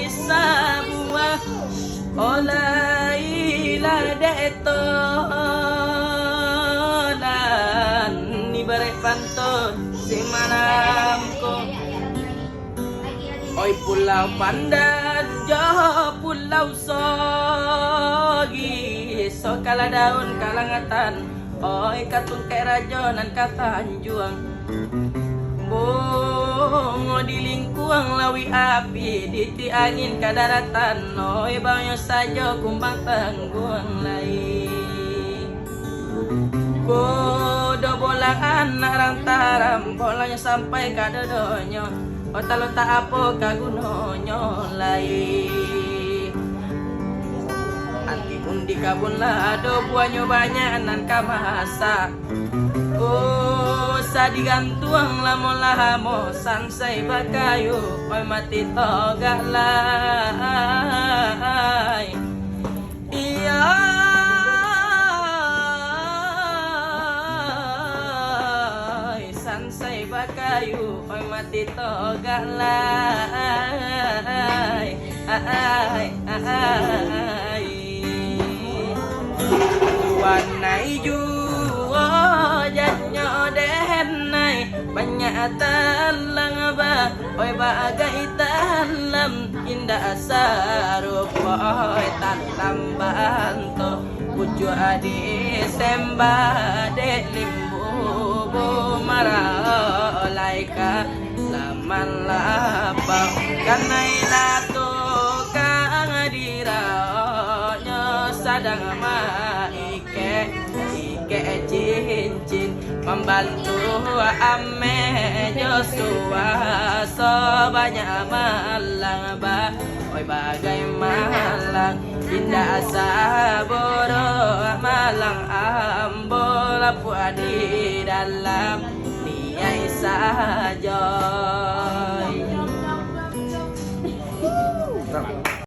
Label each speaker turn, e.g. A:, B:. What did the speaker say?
A: Isa buah olay ladeto dan ibarat pantun si manam ko. Oi pulau Pandan, Johor pulau Sogi, so kala daun kalangatan, oi katung kerajonan katanjuang. Bongo di lingkuang lawi api, di angin kadaratan, oi banyo saja kumbang tangguang lai. Kodo bolang anak rantaram, bolanya sampai kadodonyo. Otalo tak apa kagunonyo lai. Anti undi kabun lado buahnya banyak nan kamasa. Oh sadigantuang lamo sansai bakayu oi mati togak lai. Iya sansai bakayu oi mati togak lai. Warnai juo jatnyo denai banyak talang ba oi bagai talam indah sarupa oi talam banto puju adi sembade limbu maralaika laman lapang kanai lato kang diranyo sadang maike cincin membantu ame Joshua so banyak malang ba oi bagai malang indah saboro malang ambo lapu di dalam niai saja.